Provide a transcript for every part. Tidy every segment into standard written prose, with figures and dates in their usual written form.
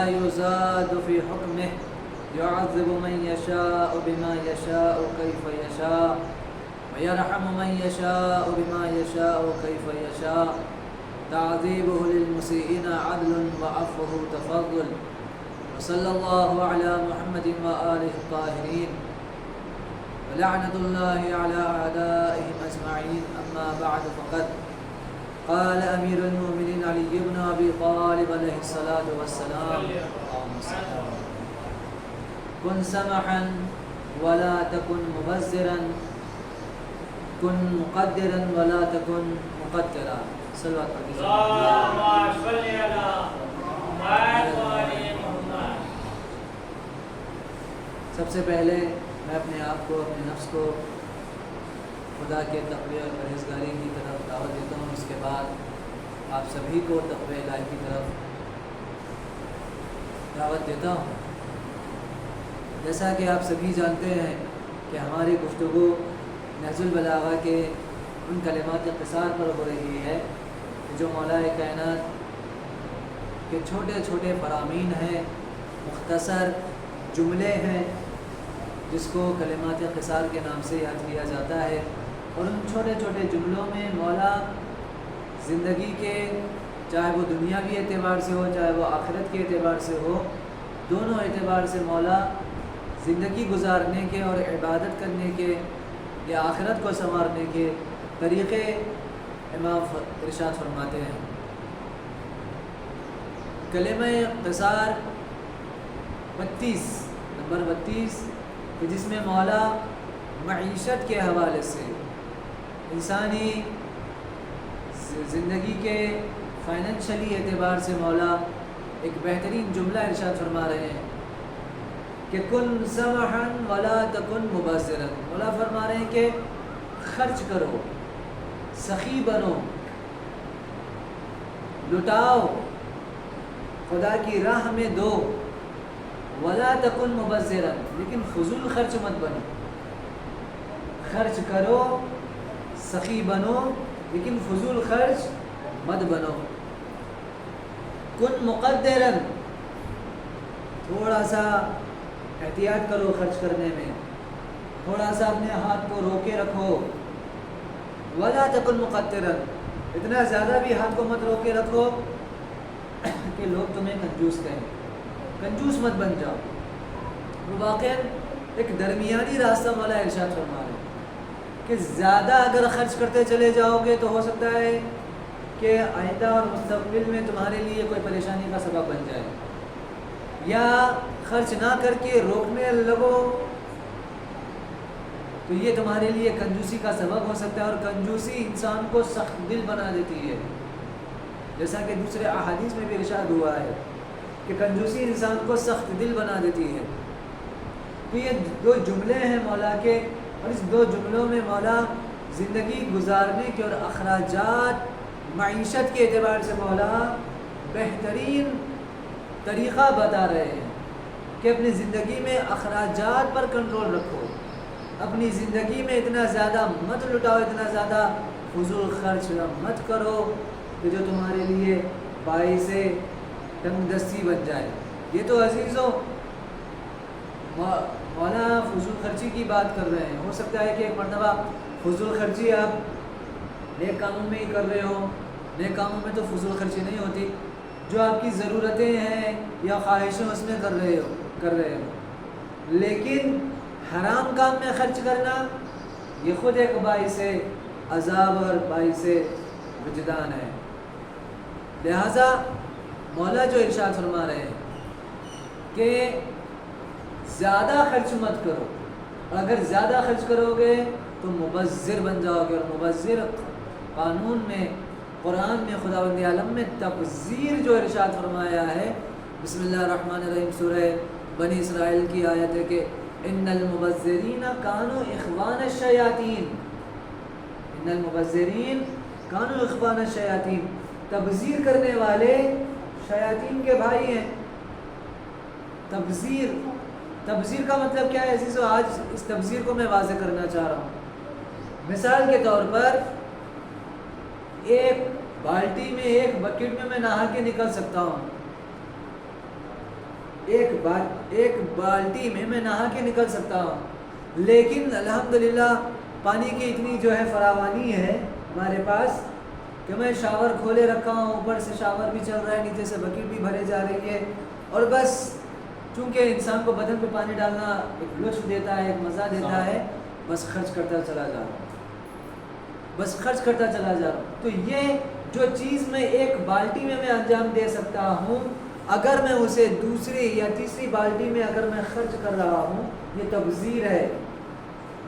ولا يزاد في حكمه يعذب من يشاء بما يشاء كيف يشاء ويرحم من يشاء بما يشاء كيف يشاء تعذيبه للمسيئين عدل وعفوه تفضل وصلى الله على محمد وآله الطاهرين ولعنة الله على أعدائهم أجمعين أما بعد فقد قال أمير المؤمنين علي بن أبي طالب عليه الصلاة والسلام كن سمحا ولا تكن مبذرا كن مقدرا ولا تكن مقترا صلوات اللهم صل على محمد. سب سے پہلے میں اپنے آپ کو اپنے نفس کو خدا کے تقوی اور پرہیزگاری کی طرف دعوت دیتا ہوں. اس کے بعد آپ سبھی کو تقوی الہی کی طرف دعوت دیتا ہوں. جیسا کہ آپ سبھی جانتے ہیں کہ ہماری گفتگو نہج البلاغہ کے ان کلمات اختصار پر ہو رہی ہے جو مولا کائنات کے چھوٹے چھوٹے فرامین ہیں، مختصر جملے ہیں جس کو کلمات اختصار کے نام سے یاد کیا جاتا ہے. اور ان چھوٹے چھوٹے جملوں میں مولا زندگی کے، چاہے وہ دنیاوی اعتبار سے ہو چاہے وہ آخرت کے اعتبار سے ہو، دونوں اعتبار سے مولا زندگی گزارنے کے اور عبادت کرنے کے یا آخرت کو سنوارنے کے طریقے امام ارشاد فرماتے ہیں. کلمہ اختصار 32 نمبر 32 کہ جس میں مولا معیشت کے حوالے سے، انسانی زندگی کے فائنینشلی اعتبار سے مولا ایک بہترین جملہ ارشاد فرما رہے ہیں کہ کن سمحا ولا تکن مبذرا. مولا فرما رہے ہیں کہ خرچ کرو، سخی بنو، لٹاؤ، خدا کی راہ میں دو، ولا تکن مبذرا، لیکن فضول خرچ مت بنو. خرچ کرو، سخی بنو، لیکن فضول خرچ مت بنو. کن مقدرا، تھوڑا سا احتیاط کرو خرچ کرنے میں، تھوڑا سا اپنے ہاتھ کو روکے رکھو. ولا تکن مقترا، اتنا زیادہ بھی ہاتھ کو مت روکے رکھو کہ لوگ تمہیں کنجوس کہیں. کنجوس مت بن جاؤ. وہ واقعاً ایک درمیانی راستہ مولا ارشاد فرما رہے ہیں کہ زیادہ اگر خرچ کرتے چلے جاؤ گے تو ہو سکتا ہے کہ آئندہ اور مستقبل میں تمہارے لیے کوئی پریشانی کا سبب بن جائے، یا خرچ نہ کر کے روکنے لگو تو یہ تمہارے لیے کنجوسی کا سبب ہو سکتا ہے. اور کنجوسی انسان کو سخت دل بنا دیتی ہے، جیسا کہ دوسرے احادیث میں بھی ارشاد ہوا ہے کہ کنجوسی انسان کو سخت دل بنا دیتی ہے. تو یہ دو جملے ہیں مولا کے، اور اس دو جملوں میں مولا زندگی گزارنے کے اور اخراجات معیشت کے اعتبار سے مولا بہترین طریقہ بتا رہے ہیں کہ اپنی زندگی میں اخراجات پر کنٹرول رکھو. اپنی زندگی میں اتنا زیادہ مت لٹاؤ، اتنا زیادہ فضول خرچ مت کرو کہ جو تمہارے لیے باعث تنگ دستی بن جائے. یہ تو عزیزوں مولا فضول خرچی کی بات کر رہے ہیں. ہو سکتا ہے کہ ایک مرتبہ فضول خرچی آپ نیک کاموں میں ہی کر رہے ہو. نیک کاموں میں تو فضول خرچی نہیں ہوتی، جو آپ کی ضرورتیں ہیں یا خواہشیں اس میں کر رہے ہو. لیکن حرام کام میں خرچ کرنا یہ خود ایک باعث عذاب اور باعث وجدان ہے. لہذا مولا جو ارشاد فرما رہے ہیں کہ زیادہ خرچ مت کرو، اور اگر زیادہ خرچ کرو گے تو مبذر بن جاؤ گے. اور مبذر قانون میں، قرآن میں خداوند عالم میں تبذیر جو ارشاد فرمایا ہے، بسم اللہ الرحمن الرحیم سورہ بنی اسرائیل کی آیت ہے کہ ان المبذرین کانوا اخوان الشیاطین. ان المبذرین کانوا اخوان الشیاطین، تبذیر کرنے والے شیاطین کے بھائی ہیں. تبذیر کا مطلب کیا ہے عزیزو؟ آج اس تبذیر کو میں واضح کرنا چاہ رہا ہوں. مثال کے طور پر ایک بالٹی میں، ایک بکٹ میں نہا کے نکل سکتا ہوں، ایک بالٹی میں نہا کے نکل سکتا ہوں، لیکن الحمدللہ پانی کی اتنی جو ہے فراوانی ہے ہمارے پاس کہ میں شاور کھولے رکھا ہوں، اوپر سے شاور بھی چل رہا ہے، نیچے سے بکیٹ بھی بھرے جا رہی ہے، اور بس چونکہ انسان کو بدن پہ پانی ڈالنا ایک لطف دیتا ہے، ایک مزہ دیتا ہے، بس خرچ کرتا چلا جا رہا ہوں، تو یہ جو چیز میں ایک بالٹی میں انجام دے سکتا ہوں، اگر میں اسے دوسری یا تیسری بالٹی میں اگر میں خرچ کر رہا ہوں، یہ تبذیر ہے،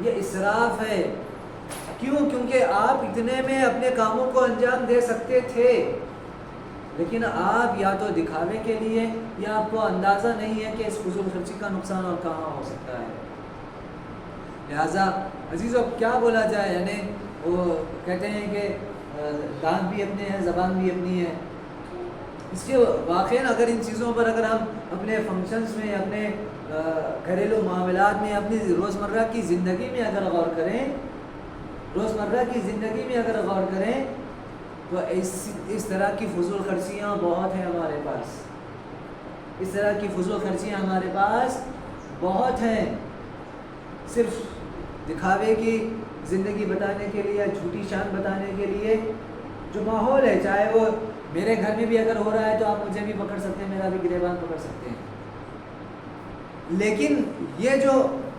یہ اسراف ہے۔ کیوں؟ کیونکہ آپ اتنے میں اپنے کاموں کو انجام دے سکتے تھے، لیکن آپ یا تو دکھاوے کے لیے یا آپ کو اندازہ نہیں ہے کہ اس فضول خرچی کا نقصان اور کہاں ہو سکتا ہے۔ لہٰذا عزیزو کیا بولا جائے، یعنی وہ کہتے ہیں کہ دانت بھی اپنے ہیں، زبان بھی اپنی ہے۔ اس کے واقعاً اگر ان چیزوں پر اگر ہم اپنے فنکشنز میں، اپنے گھریلو معاملات میں، اپنی روزمرہ کی زندگی میں اگر غور کریں تو اس طرح کی فضول خرچیاں بہت ہیں ہمارے پاس، بہت ہیں۔ صرف دکھاوے کی زندگی بتانے کے لیے، جھوٹی شان بتانے کے لیے جو ماحول ہے، چاہے وہ میرے گھر میں بھی اگر ہو رہا ہے تو آپ مجھے بھی پکڑ سکتے ہیں، میرا بھی گریبان پکڑ سکتے ہیں، لیکن یہ جو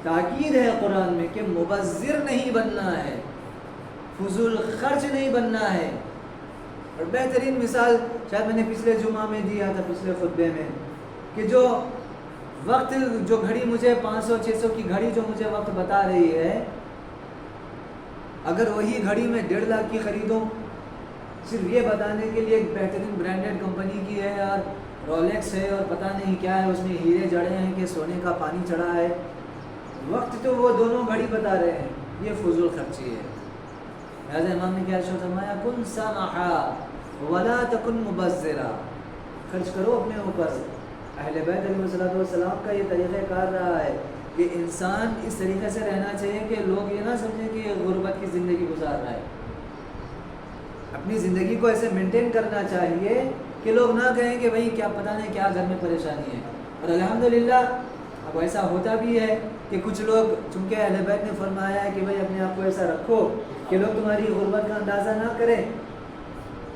تاکید ہے قرآن میں کہ مبذر نہیں بننا ہے، فضول خرچ نہیں بننا ہے۔ اور بہترین مثال شاید میں نے پچھلے جمعہ میں دیا تھا، پچھلے خطبے میں، کہ جو وقت، جو گھڑی مجھے 500-600 کی گھڑی جو مجھے وقت بتا رہی ہے، اگر وہی گھڑی میں 1.5 لاکھ کی خریدوں، صرف یہ بتانے کے لیے ایک بہترین برانڈڈ کمپنی کی ہے اور رولیکس ہے اور پتہ نہیں کیا ہے، اس میں ہیرے جڑے ہیں کہ سونے کا پانی چڑھا ہے، وقت تو وہ دونوں گھڑی بتا رہے ہیں، یہ فضول خرچی ہے۔ لہٰذا امام نے کیا ارشاد فرمایا، کن سمحا ولا تکن مبذرا، خرچ کرو اپنے اوپر۔ اہل بیت علیہ السلام کا یہ طریقہ کار رہا ہے کہ انسان اس طریقے سے رہنا چاہیے کہ لوگ یہ نہ سمجھیں کہ یہ غربت کی زندگی گزار رہا ہے، اپنی زندگی کو ایسے مینٹین کرنا چاہیے کہ لوگ نہ کہیں کہ بھئی کیا پتہ نہیں کیا گھر میں پریشانی ہے۔ اور الحمدللہ اب ایسا ہوتا بھی ہے کہ کچھ لوگ، چونکہ اہل بیت نے فرمایا ہے کہ بھئی اپنے آپ کو ایسا رکھو کہ لوگ تمہاری غربت کا اندازہ نہ کریں،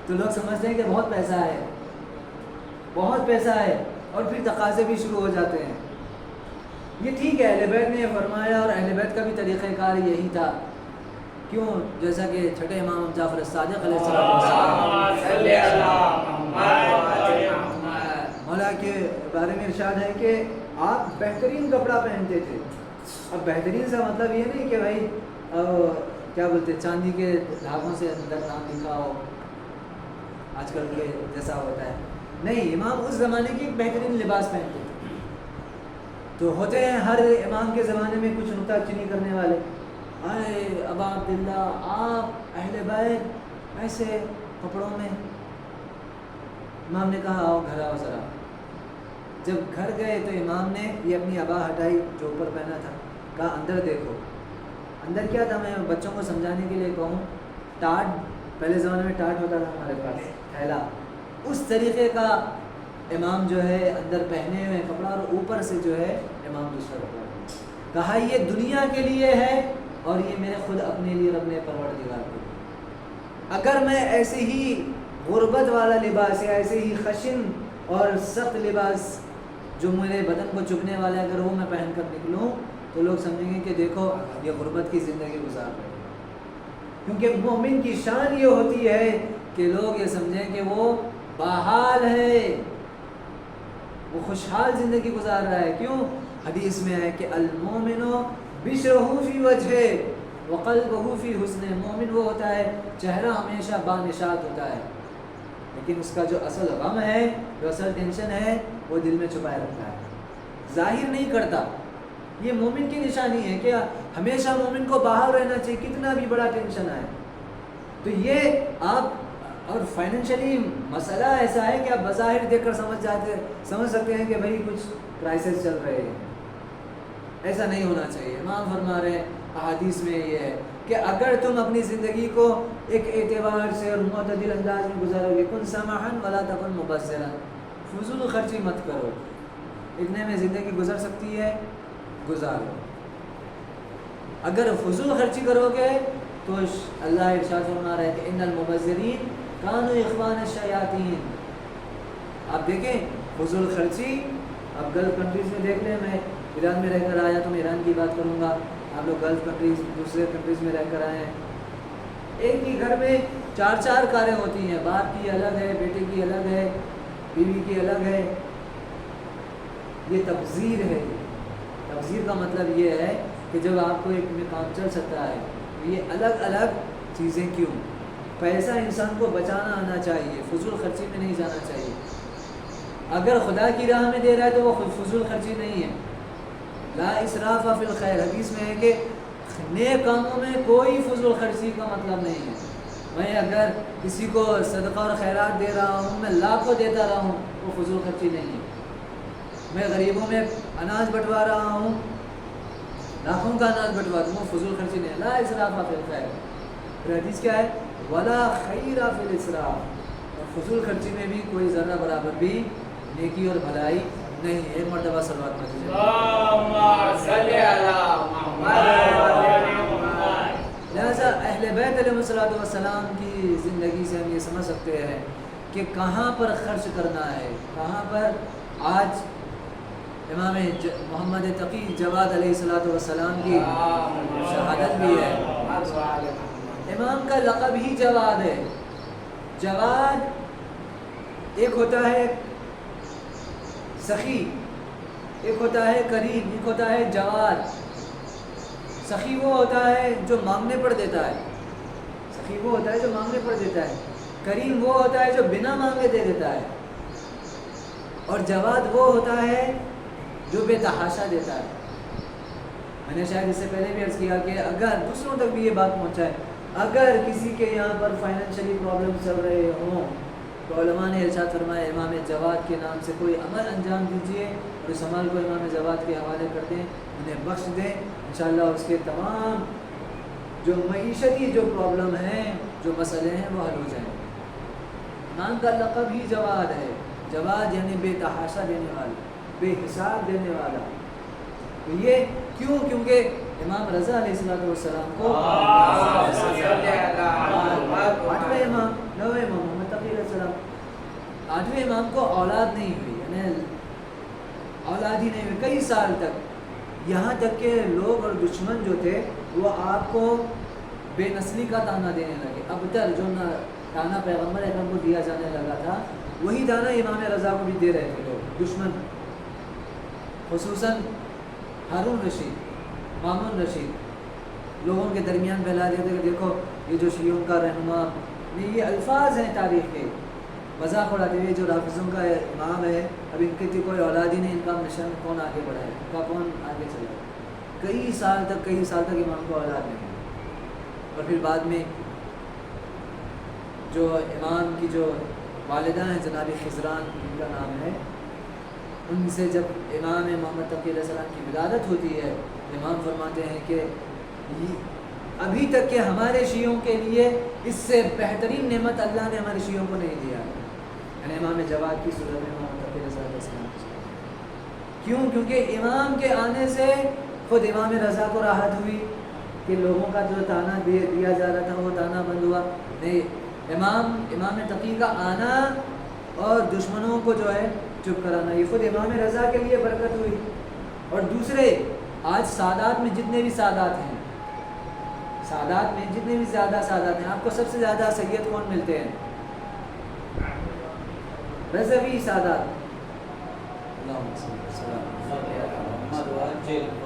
تو لوگ سمجھتے ہیں کہ بہت پیسہ ہے اور پھر تقاضے بھی شروع ہو جاتے ہیں۔ یہ ٹھیک ہے، اہل بیت نے یہ فرمایا اور اہل بیت کا بھی طریقہ کار یہی تھا۔ کیوں؟ جیسا کہ چھٹے امام جعفر الصادق علیہ السلام مولا کے بارے میں ارشاد ہے کہ آپ بہترین کپڑا پہنتے تھے۔ اب بہترین سے مطلب یہ نہیں کہ بھائی کیا بولتے چاندی کے دھاگوں سے اندر نام لکھا ہو آج کل کے جیسا ہوتا ہے، نہیں، امام اس زمانے کی بہترین لباس پہنتے تھے۔ تو ہوتے ہیں ہر امام کے زمانے میں کچھ نکتہ چینی کرنے والے، اے ابا عبداللہ آپ اہل بیت ایسے کپڑوں میں۔ امام نے کہا آؤ گھر آؤ ذرا۔ جب گھر گئے تو امام نے یہ اپنی ابا ہٹائی جو اوپر پہنا تھا، کہا اندر دیکھو۔ اندر کیا تھا، میں بچوں کو سمجھانے کے لیے کہوں، ٹاٹ، پہلے زمانے میں ٹاٹ ہوتا تھا ہمارے پاس، تھیلا، اس طریقے کا امام جو ہے اندر پہنے ہوئے کپڑا اور اوپر سے جو ہے امام دوسرا کپڑا۔ کہا یہ دنیا کے لیے ہے اور یہ میرے خود اپنے لیے رب نے پروردگار کو۔ اگر میں ایسے ہی غربت والا لباس یا ایسے ہی خشن اور سخت لباس جو میرے بدن کو چبھنے والے اگر وہ میں پہن کر نکلوں تو لوگ سمجھیں گے کہ دیکھو یہ غربت کی زندگی گزار رہے ہیں۔ کیونکہ مومن کی شان یہ ہوتی ہے کہ لوگ یہ سمجھیں کہ وہ باحال ہے، وہ خوشحال زندگی گزار رہا ہے۔ کیوں؟ حدیث میں ہے کہ المومن بشرہ فی وجہ وقلبہ فی حسن، مومن وہ ہوتا ہے چہرہ ہمیشہ بانشاد ہوتا ہے، لیکن اس کا جو اصل غم ہے، جو اصل ٹینشن ہے، وہ دل میں چھپائے رکھتا ہے، ظاہر نہیں کرتا۔ یہ مومن کی نشانی ہے کہ ہمیشہ مومن کو باہر رہنا چاہیے، کتنا بھی بڑا ٹینشن آئے۔ تو یہ آپ، اور فائنینشلی مسئلہ ایسا ہے کہ آپ بظاہر دیکھ کر سمجھ سکتے ہیں کہ بھئی کچھ کرائسس چل رہے ہیں، ایسا نہیں ہونا چاہیے۔ امام فرما رہے ہیں احادیث میں یہ ہے کہ اگر تم اپنی زندگی کو ایک اعتبار سے اور معتدل انداز میں گزارو گے، کن سمحا ولا تکن مبذرا، فضول خرچی مت کرو، اتنے میں زندگی گزر سکتی ہے گزارو. اگر فضول خرچی کرو گے تو اللہ ارشاد فرما رہا ہے کہ ان المبذرین کانوا اخوان الشیاطین. آپ دیکھیں فضول خرچی اب گلف کنٹریز میں دیکھ لیں. میں ایران میں رہ کر آیا تو میں ایران کی بات کروں گا. آپ لوگ گلف کنٹریز دوسرے کنٹریز میں رہ کر آئے ہیں. ایک ہی گھر میں 4 کاریں ہوتی ہیں. باپ کی الگ ہے, بیٹے کی الگ ہے, بیوی کی الگ ہے. یہ تبذیر ہے. تبذیر کا مطلب یہ ہے کہ جب آپ کو ایک میں کام چل سکتا ہے یہ الگ الگ چیزیں کیوں. پیسہ انسان کو بچانا آنا چاہیے, فضول خرچی میں نہیں جانا چاہیے. اگر خدا کی راہ میں دے رہا ہے تو وہ فضول خرچی نہیں ہے. لا اسراف فی الخیر, حدیث میں ہے کہ نیک کاموں میں کوئی فضول خرچی کا مطلب نہیں ہے. میں اگر کسی کو صدقہ اور خیرات دے رہا ہوں, میں لاکھوں دیتا رہا ہوں, وہ فضول خرچی نہیں ہے. میں غریبوں میں اناج بٹوا رہا ہوں, لاکھوں کا اناج بٹوا دوں, وہ فضول خرچی نہیں ہے. لا اسراف فی الخیر. پھر حدیث کیا ہے؟ ولا خیر فی الاسراف. اور فضول خرچی میں بھی کوئی ذرہ برابر بھی نیکی اور بھلائی نہیں ہے. ایک مرتبہ صلوات پڑھ لیجیے. اللهم صل على محمد. لہٰذا اہل بیت علیہ الصلوۃ والسلام کی زندگی سے ہم یہ سمجھ سکتے ہیں کہ کہاں پر خرچ کرنا ہے, کہاں پر. آج امام محمد تقی جواد علیہ الصلوۃ والسلام کی شہادت بھی ہے. امام کا لقب ہی جواد ہے. جواد ایک ہوتا ہے سخی, ایک ہوتا ہے کریم, ایک ہوتا ہے جواد. سخی وہ ہوتا ہے جو مانگنے پر دیتا ہے, سخی وہ ہوتا ہے جو مانگنے پر دیتا ہے. کریم وہ ہوتا ہے جو بنا مانگے دے دیتا ہے. اور جواد وہ ہوتا ہے جو بے تحاشا دیتا ہے. میں نے شاید اس سے پہلے بھی عرض کیا کہ اگر دوسروں تک بھی یہ بات پہنچائے, اگر کسی کے یہاں پر فائنینشلی پرابلم چل رہے ہوں تو علماء نے ارشاد فرمایا امام جواد کے نام سے کوئی عمل انجام دیجیے اور اس عمل کو امام جواد کے حوالے کر دیں, انہیں بخش دیں. انشاءاللہ اس کے تمام جو معیشتی جو پرابلم ہیں, جو مسئلے ہیں, وہ حل ہو جائیں. امام کا لقب ہی جواد ہے. جواد یعنی بے تحاشا دینے والا, بے حساب دینے والا. تو یہ کیوں؟ کیونکہ امام رضا علیہ السلام کو 8ویں امام محمد تقی علیہ السلام 8ویں امام کو اولاد نہیں ہوئی, یعنی اولاد ہی نہیں ہوئی کئی سال تک. یہاں تک کہ لوگ اور دشمن جو تھے وہ آپ کو بے نسلی کا تانا دینے لگے. اب تک جو تانا پیغمبر اکرم کو دیا جانے لگا تھا وہی تانا امام رضا کو بھی دے رہے تھے لوگ, دشمن. خصوصاً ہارون رشید, مامون رشید لوگوں کے درمیان پھیلا دیتے کہ دیکھو یہ جو شیعوں کا رہنما, یہ الفاظ ہیں تاریخ کے, مذاق اڑاتے ہوئے جو رافضوں کا امام ہے, اب ان کی کوئی اولاد ہی نہیں, ان کا مشن کون آگے بڑھائے, ان کا کون آگے چلے. کئی سال تک امام کو اولاد نہیں. اور پھر بعد میں جو امام کی جو والدہ ہیں جناب خضران ان کا نام ہے, ان سے جب امام محمد تقی علیہ السلام کی ولادت ہوتی ہے, امام فرماتے ہیں کہ ابھی تک کہ ہمارے شیعوں کے لیے اس سے بہترین نعمت اللہ نے ہمارے شیعوں کو نہیں دیا. یعنی امام جواد کی صورت میں محمد تقی علیہ السلام. کیوں؟ کیونکہ امام کے آنے سے خود امام رضا کو راحت ہوئی کہ لوگوں کا جو تانا دیا جا رہا تھا وہ تانا بند ہوا. نہیں, امام تقی کا آنا اور دشمنوں کو جو ہے چپ کرانا, یہ خود امام رضا کے لیے برکت ہوئی. اور دوسرے آج سادات میں جتنے بھی سادات ہیں, سادات میں جتنے بھی زیادہ سادات ہیں, آپ کو سب سے زیادہ سید کون ملتے ہیں؟ رضوی سادات. اللہم صلی اللہ علیہ وسلم.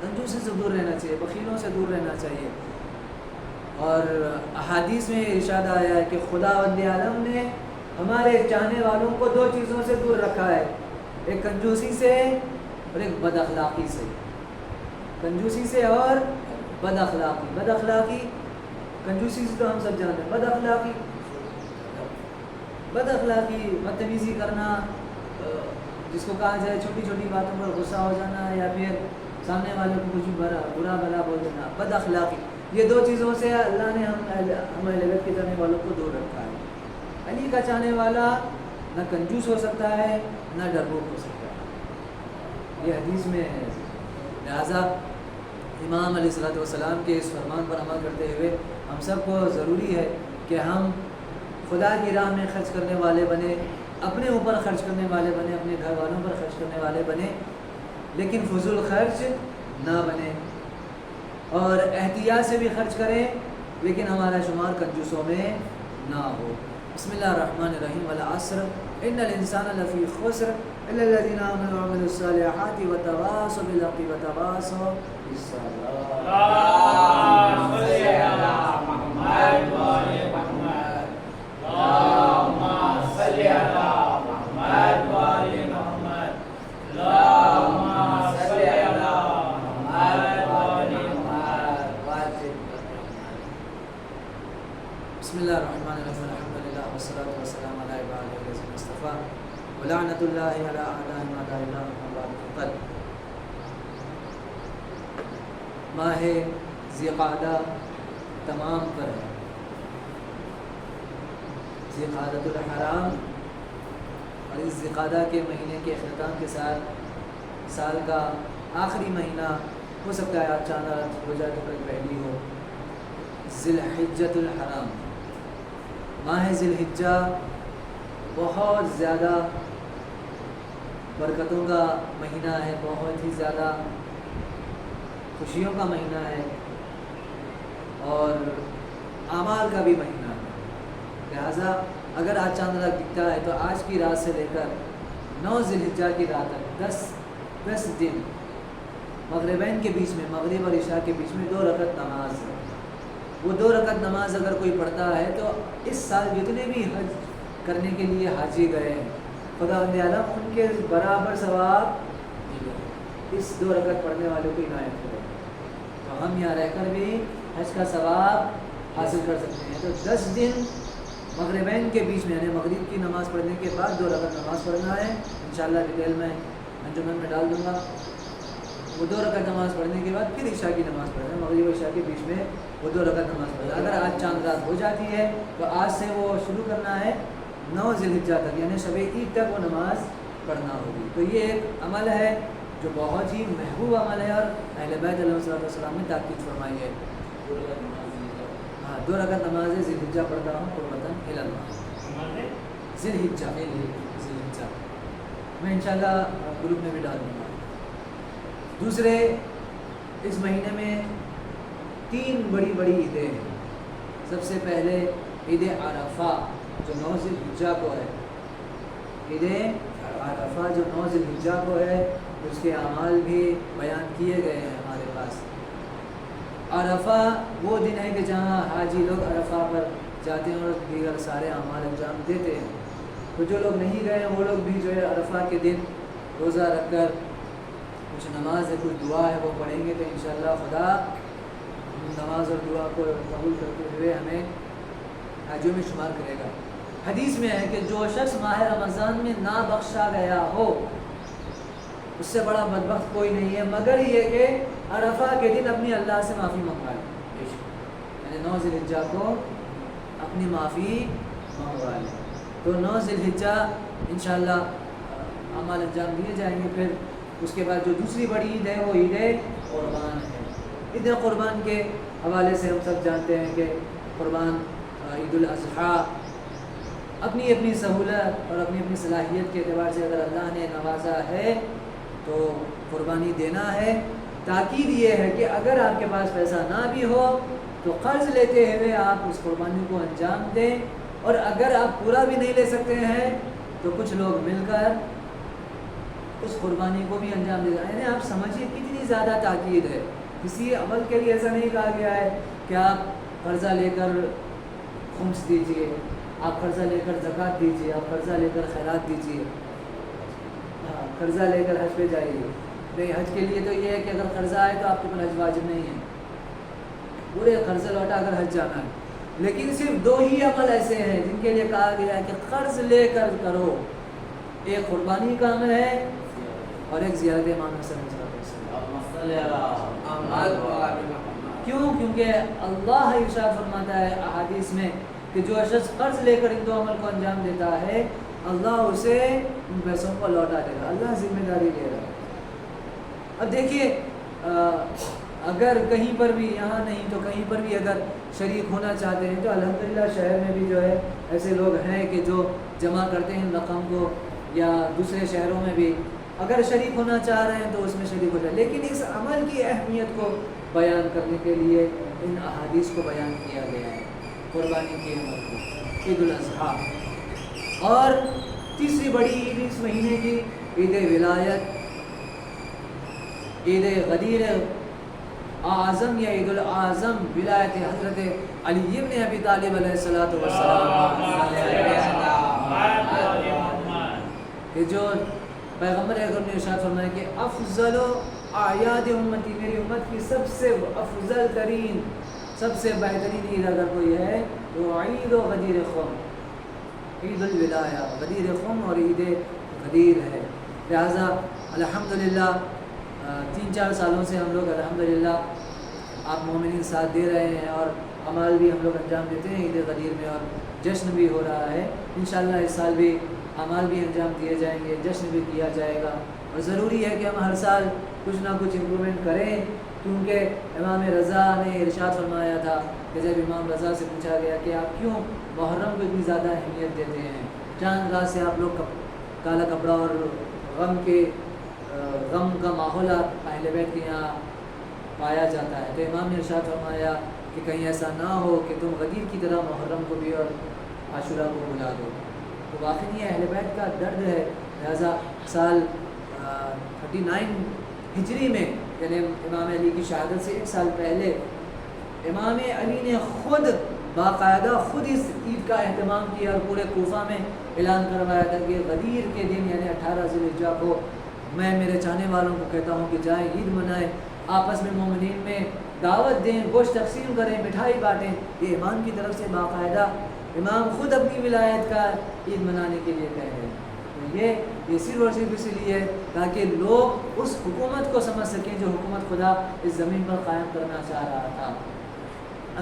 کنجوسی سے دور رہنا چاہیے، بخیلوں سے دور رہنا چاہیے۔ اور احادیث میں ارشاد آیا ہے کہ خداوند عالم نے ہمارے چاہنے والوں کو دو چیزوں سے دور رکھا ہے، ایک کنجوسی سے اور ایک بد اخلاقی سے۔ کنجوسی سے اور بد اخلاقی۔ بد اخلاقی، کنجوسی سے تو ہم سب جانتے ہیں، بد اخلاقی بدتمیزی کرنا، جس کو کہا جائے چھوٹی چھوٹی باتوں پر غصہ ہو جانا، یا پھر سامنے والے کو کچھ برا بھلا بول دینا، بد اخلاقی۔ یہ دو چیزوں سے اللہ نے ہم اہل بیت کے چاہنے والوں کو دور رکھا ہے۔ علی کا چاہنے والا نہ کنجوس ہو سکتا ہے نہ ڈرپوک ہو سکتا ہے، یہ حدیث میں ہے۔ لہٰذا امام علیہ السلام کے اس فرمان پر عمل کرتے ہوئے ہم سب کو ضروری ہے کہ ہم خدا کی راہ میں خرچ کرنے والے بنے، اپنے اوپر خرچ کرنے والے بنے، اپنے گھر والوں پر خرچ کرنے والے بنے، لیکن فضول خرچ نہ بنے، اور احتیاط سے بھی خرچ کریں، لیکن ہمارا شمار کنجوسوں میں نہ ہو۔ بسم اللہ الرحمن الرحیم۔ والعصر ان الانسان لفی خسر الا الذین آمنوا وعملوا الصالحات وتواصوا بالحق وتواصوا بالصبر۔ اللهم صل على محمد وآل محمد، اللهم صل على محمد وآل محمد، اللهم صل على محمد وآل محمد۔ بسم اللہ الرحمن الرحیم۔ الحمد للہ والصلاة والسلام علی عبادہ الذین اصطفیٰ ولعنۃ اللہ علی اعدائهم اعداء اللہ اما بعد۔ فقط ماہ ذی قعدہ تمام پر ہے، ذی قعدۃ الحرام، اور اس ذی قعدہ کے مہینے کے اختتام کے ساتھ سال کا آخری مہینہ ہو سکتا ہے، آج چاند رات ہو جائے تو کل پہلی ہو، ذی الحجۃ الحرام۔ ماہ ذی الحجہ بہت زیادہ برکتوں کا مہینہ ہے، بہت ہی زیادہ خوشیوں کا مہینہ ہے، اور اعمال کا بھی مہینہ ہے۔ لہٰذا اگر آج چاند رات دکھتا ہے تو آج کی رات سے لے کر 9 ذی الحجہ کی رات تک 10 دن مغربین کے بیچ میں، مغرب اور عشاء کے بیچ میں 2 رکعت نماز ہے۔ وہ 2 رکعت نماز اگر کوئی پڑھتا ہے تو اس سال جتنے بھی حج کرنے کے لیے حاجی گئے ہیں، خداوند عالم ان کے برابر ثواب اس 2 رکعت پڑھنے والے کو عنایت کرے، تو ہم یہاں رہ کر بھی حج کا ثواب حاصل کر سکتے ہیں۔ تو 10 دن مغربین کے بیچ میں، یعنی مغرب کی نماز پڑھنے کے بعد 2 رکعت نماز پڑھنا ہے۔ انشاءاللہ ڈیٹیل میں انجمن میں ڈال دوں گا۔ وہ 2 رکعت نماز پڑھنے کے بعد پھر عشاء کی نماز پڑھنا ہے، مغرب و عشاء کے بیچ میں وہ 2 رکعت نماز پڑھنا ہے۔ اگر آج چاند رات ہو جاتی ہے تو آج سے وہ شروع کرنا ہے 9 ذی الحجہ تک، یعنی شب عید تک وہ نماز پڑھنا ہوگی۔ تو یہ ایک عمل ہے جو بہت ہی محبوب عمل ہے، اور اہل بیت علیہ السلام نے تاکید فرمائی ہے۔ 2 رکعت نماز ذی الحجہ پڑھتا ہوں قربتاً الی اللہ۔ ذی الحجہ میں انشاءاللہ گروپ میں بھی ڈال دوں گا۔ دوسرے، اس مہینے میں 3 بڑی عیدیں ہیں۔ سب سے پہلے عید عرفہ جو 9 ذی الحجہ کو ہے، عید عرفہ جو 9 ذی الحجہ کو ہے، اس کے اعمال بھی بیان کیے گئے ہیں ہمارے پاس۔ عرفہ وہ دن ہے کہ جہاں حاجی لوگ عرفہ پر جاتے ہیں اور دیگر سارے اعمال انجام دیتے ہیں۔ تو جو لوگ نہیں گئے ہیں وہ لوگ بھی جو ہے عرفہ کے دن روزہ رکھ کر کچھ نماز ہے، کچھ دعا ہے، وہ پڑھیں گے، تو انشاءاللہ خدا نماز اور دعا کو قبول کرتے ہوئے ہمیں حاجیوں میں شمار کرے گا۔ حدیث میں ہے کہ جو شخص ماہ رمضان میں نہ بخشا گیا ہو، اس سے بڑا بدبخت کوئی نہیں ہے، مگر یہ کہ عرفہ کے دن اپنی اللہ سے معافی منگوائے، یعنی 9 ذی الحجہ کو اپنی معافی منگوا لے۔ تو 9 ذی الحجہ انشاءاللہ اعمال انجام دیے جائیں گے۔ پھر اس کے بعد جو دوسری بڑی عید ہے وہ عید قربان ہے۔ عید قربان کے حوالے سے ہم سب جانتے ہیں کہ قربان عید الاضحیٰ اپنی اپنی سہولت اور اپنی اپنی صلاحیت کے اعتبار سے اگر اللہ نے نوازا ہے تو قربانی دینا ہے۔ تاکید یہ ہے کہ اگر آپ کے پاس پیسہ نہ بھی ہو تو قرض لیتے ہوئے آپ اس قربانی کو انجام دیں، اور اگر آپ پورا بھی نہیں لے سکتے ہیں تو کچھ لوگ مل کر اس قربانی کو بھی انجام دے گا. یعنی آپ سمجھیے کتنی زیادہ تاکید ہے. کسی عمل کے لیے ایسا نہیں کہا گیا ہے کہ آپ قرضہ لے کر خمس دیجئے، آپ قرضہ لے کر زکوٰۃ دیجئے، آپ قرضہ لے کر خیرات دیجئے، قرضہ لے کر حج پہ جائیے. نہیں، حج کے لیے تو یہ ہے کہ اگر قرضہ آئے تو آپ کے اوپر حج واجب نہیں ہے، پورے قرضہ لوٹا کر حج جانا ہے. لیکن صرف 2 ہی عمل ایسے ہیں جن کے لیے کہا گیا ہے کہ قرض لے کر کرو. ایک قربانی کا عمل ہے اور ایک زیارت امام حسن کیوں؟ کیونکہ اللہ ارشاد فرماتا ہے احادیث میں کہ جو شخص قرض لے کر ان 2 عمل کو انجام دیتا ہے اللہ اسے ان پیسوں کو لوٹا دے گا. اللہ ذمہ داری لے رہا ہے. اب دیکھیے اگر کہیں پر بھی، یہاں نہیں تو کہیں پر بھی اگر شریک ہونا چاہتے ہیں تو الحمدللہ شہر میں بھی جو ہے ایسے لوگ ہیں کہ جو جمع کرتے ہیں رقم کو، یا دوسرے شہروں میں بھی اگر شریک ہونا چاہ رہے ہیں تو اس میں شریک ہو جائے. لیکن اس عمل کی اہمیت کو بیان کرنے کے لیے ان احادیث کو بیان کیا گیا ہے، قربانی کے عمل کو، عید الاضحیٰ. اور تیسری بڑی عید اس مہینے کی عید ولایت، عید غدیر اعظم یا عید الاعظم، ولایت حضرت علی ابن ابی طالب علیہ السلام، کہ جو پیغمبر اکرم نے ارشاد فرمایا کہ افضل اعیاد امتی، میری امت کی سب سے افضل ترین، سب سے بہترین عید اگر کوئی ہے تو عید و غدیر خم، عید الولایہ، غدیر خم اور عید غدیر ہے. لہٰذا الحمدللہ 3-4 سالوں سے ہم لوگ الحمدللہ آپ مومنین ساتھ دے رہے ہیں اور عمل بھی ہم لوگ انجام دیتے ہیں عید غدیر میں، اور جشن بھی ہو رہا ہے. انشاءاللہ اس سال بھی اعمال بھی انجام دیے جائیں گے، جشن بھی کیا جائے گا. اور ضروری ہے کہ ہم ہر سال کچھ نہ کچھ امپرومنٹ کریں، کیونکہ امام رضا نے ارشاد فرمایا تھا کہ جب امام رضا سے پوچھا گیا کہ آپ کیوں محرم کو اتنی زیادہ اہمیت دیتے ہیں، چاند رات سے آپ لوگ کالا کپڑا اور غم کا ماحول اہل بیت کے یہاں پایا جاتا ہے، تو امام نے ارشاد فرمایا کہ کہیں ایسا نہ ہو کہ تم غدیر کی طرح محرم کو بھی اور عاشورہ کو بلا دو. تو واقعی یہ اہل بیت کا درد ہے. لہٰذا سال 39 ہجری میں، یعنی امام علی کی شہادت سے 1 سال پہلے، امام علی نے خود باقاعدہ خود اس عید کا اہتمام کیا اور پورے کوفہ میں اعلان کروایا تھا کہ غدیر کے دن یعنی 18 ذی الحجہ کو میں میرے چاہنے والوں کو کہتا ہوں کہ جائیں عید منائیں، آپس میں مومنین میں دعوت دیں، گوشت تقسیم کریں، مٹھائی بانٹیں. یہ امام کی طرف سے باقاعدہ امام خود اپنی ولایت کا عید منانے کے لیے کہہ رہے ہیں. تو یہ صرف اور صرف اس لیے تاکہ لوگ اس حکومت کو سمجھ سکیں جو حکومت خدا اس زمین پر قائم کرنا چاہ رہا تھا.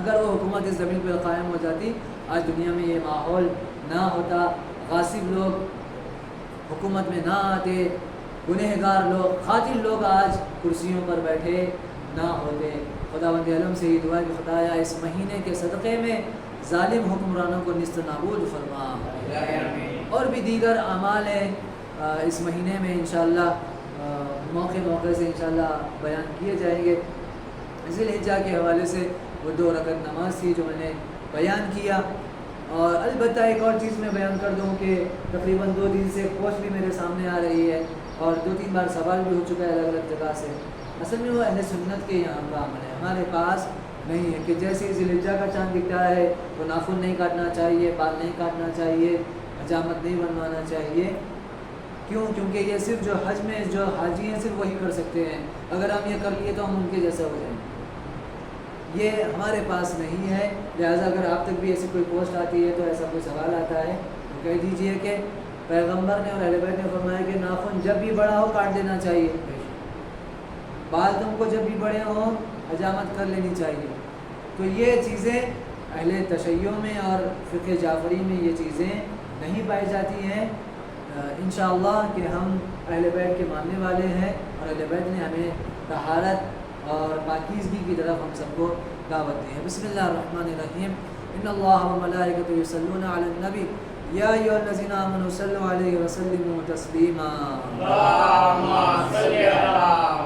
اگر وہ حکومت اس زمین پر قائم ہو جاتی آج دنیا میں یہ ماحول نہ ہوتا، غاصب لوگ حکومت میں نہ آتے، گنہگار لوگ، قاتل لوگ آج کرسیوں پر بیٹھے نہ ہوتے. خداوند عالم سے یہ دعا کہ خدایا اس مہینے کے صدقے میں ظالم حکمرانوں کو نیست نابود فرما. اور بھی دیگر اعمال ہیں اس مہینے میں انشاءاللہ موقع سے انشاءاللہ بیان کیے جائیں گے. ذی الحجہ کے حوالے سے وہ 2 رکعت نماز تھی جو میں نے بیان کیا. اور البتہ ایک اور چیز میں بیان کر دوں کہ تقریباً 2 دن سے پوسٹ بھی میرے سامنے آ رہی ہے اور 2-3 بار سوال بھی ہو چکا ہے الگ الگ جگہ سے. اصل میں وہ اہل سنت کے یہاں کا عمل ہے، ہمارے پاس نہیں ہے کہ جیسے ذی الحجہ کا چاند دکھتا ہے وہ ناخن نہیں کاٹنا چاہیے، بال نہیں کاٹنا چاہیے، حجامت نہیں بنوانا چاہیے. کیوں؟ کیونکہ یہ صرف جو حج میں جو حاجی ہیں صرف وہی کر سکتے ہیں. اگر ہم یہ کر لیے تو ہم ان کے جیسا ہو جائیں گے. یہ ہمارے پاس نہیں ہے. لہٰذا اگر آپ تک بھی ایسی کوئی پوسٹ آتی ہے تو ایسا کوئی سوال آتا ہے تو کہہ دیجئے کہ پیغمبر نے اور اہل بیت نے فرمایا کہ ناخن جب بھی بڑا ہو کاٹ دینا چاہیے، بال تم کو جب بھی بڑے ہوں حجامت کر لینی چاہیے. تو یہ چیزیں اہل تشیع میں اور فقہ جعفری میں یہ چیزیں نہیں پائی جاتی ہیں. انشاءاللہ کہ ہم اہل بیت کے ماننے والے ہیں اور اہل بیت نے ہمیں طہارت اور پاکیزگی کی طرف ہم سب کو دعوت دی ہے. بسم اللہ الرحمن الرحیم. ان اللہ و ملائکتہ یصلون علی النبی یا ایھا الذین آمنوا صلوا علیہ وسلموا تسلیما. اللهم صل علی